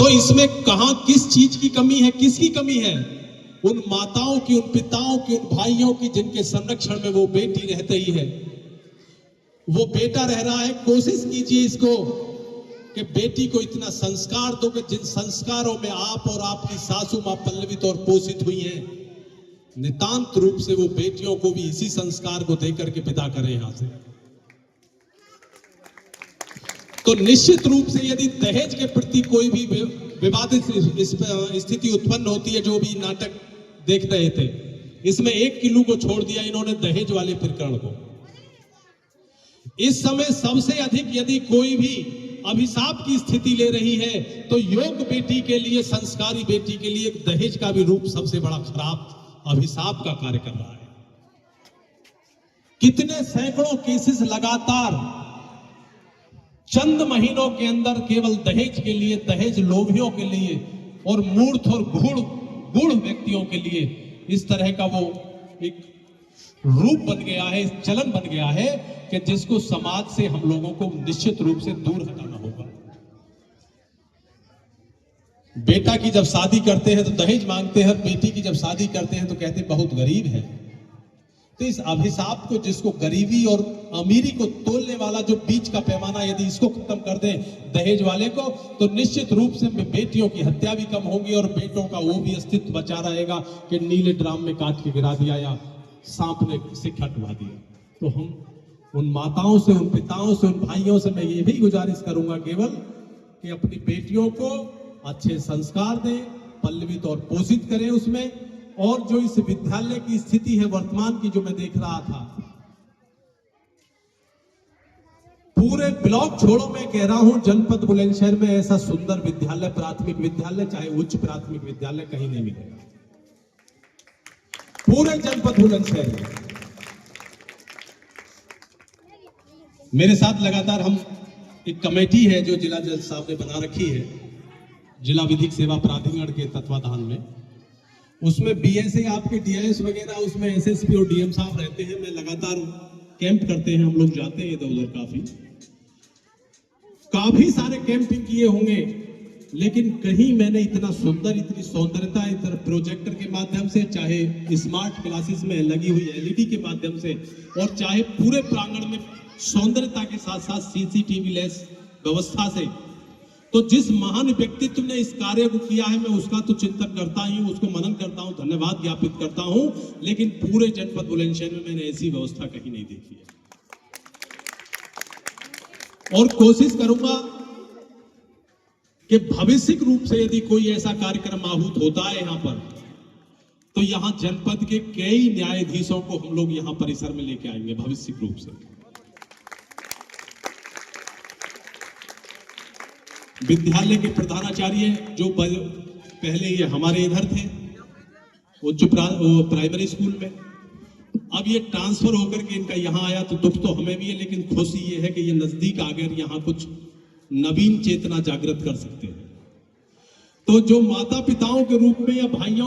तो इसमें कहां किस चीज की कमी है, किसकी कमी है? उन माताओं की, उन पिताओं की, उन भाइयों की जिनके संरक्षण में वो बेटी रहती ही है, वो बेटा रह रहा है। कोशिश कीजिए इसको कि बेटी को इतना संस्कार दो कि जिन संस्कारों में आप और आपकी सासू मां पल्लवित और पोषित हुई हैं, नितांत रूप से वो बेटियों को भी इसी संस्कार को देकर के विदा करें यहां से। तो निश्चित रूप से यदि दहेज के प्रति कोई भी विवादित स्थिति उत्पन्न होती है, जो भी नाटक देख रहे थे, इसमें एक किलो को छोड़ दिया इन्होंने दहेज वाले प्रकरण को। इस समय सबसे अधिक यदि कोई भी अभिशाप की स्थिति ले रही है तो योग्य बेटी के लिए, संस्कारी बेटी के लिए दहेज का भी रूप सबसे बड़ा खराब अभिशाप का कार्य कर रहा है। कितने सैकड़ों केसेस लगातार चंद महीनों के अंदर केवल दहेज के लिए, दहेज लोभियों के लिए और मूर्ख और गूढ़ व्यक्तियों के लिए इस तरह का वो एक रूप बन गया है, चलन बन गया है कि जिसको समाज से हम लोगों को निश्चित रूप से दूर हटाना होगा। बेटा की जब शादी करते हैं तो दहेज मांगते हैं, बेटी की जब शादी करते हैं तो कहते हैं बहुत गरीब है। तो इस अभिशाप को, जिसको गरीबी और अमीरी को तोलने वाला जो बीच का पैमाना, यदि इसको खत्म कर दें दहेज वाले को, तो निश्चित रूप से बेटियों की हत्या भी कम होगी और बेटों का वो भी अस्तित्व बचा रहेगा कि नीले ड्राम में काट के गिरा दिया या सांप ने सिक्का टुवा दिया। तो हम उन माताओं से, उन पिताओं से, उन भाइयों से मैं ये भी गुजारिश करूंगा केवल कि अपनी बेटियों को अच्छे संस्कार दें, पल्लवित और पोषित करें उसमें। और जो इस विद्यालय की स्थिति है वर्तमान की, जो मैं देख रहा था, पूरे ब्लॉक छोड़ो, मैं कह रहा हूं जनपद बुलंदशहर में ऐसा सुंदर विद्यालय, प्राथमिक विद्यालय चाहे उच्च प्राथमिक विद्यालय, कहीं नहीं मिलेगा पूरे जनपद बुलंदशहर में। मेरे साथ लगातार हम एक कमेटी है जो जिला जज साहब ने बना रखी है, जिला विधिक सेवा प्राधिकरण के तत्वाधान में। उसमें बीएसए आपके डीआईएस वगैरह, उसमें एसएसपी और डीएम साहब रहते हैं। मैं लगातार कैंप करते हैं, हम लोग जाते हैं इधर उधर, काफी सारे कैंपिंग किए होंगे, लेकिन कहीं मैंने इतना सुंदर, इतनी सौंदर्यता, इधर प्रोजेक्टर के माध्यम से, चाहे स्मार्ट क्लासेस में लगी हुई एलईडी के माध्यम से, और चाहे पूरे प्रांगण में सौंदर्यता के साथ साथ सीसीटीवी लेस व्यवस्था से, तो जिस महान व्यक्तित्व ने इस कार्य को किया है, मैं उसका तो चिंतन करता ही हूं, उसको मनन करता हूं, धन्यवाद ज्ञापित करता हूं, लेकिन पूरे जनपद बुलंदशहर में मैंने ऐसी व्यवस्था कहीं नहीं देखी है। और कोशिश करूंगा कि भविष्य रूप से यदि कोई ऐसा कार्यक्रम आहूत होता है यहां पर, तो यहां जनपद के कई न्यायाधीशों को हम लोग यहां परिसर में लेके आएंगे भविष्य रूप से। विद्यालय के प्रधानाचार्य जो पहले ये हमारे इधर थे उच्च प्राइमरी स्कूल में, अब ये ट्रांसफर होकर के इनका यहाँ आया, तो दुख तो हमें भी है, लेकिन खुशी ये है कि ये नजदीक आ गए, यहाँ कुछ नवीन चेतना जागृत कर सकते हैं। तो जो माता पिताओं के रूप में या भाइयों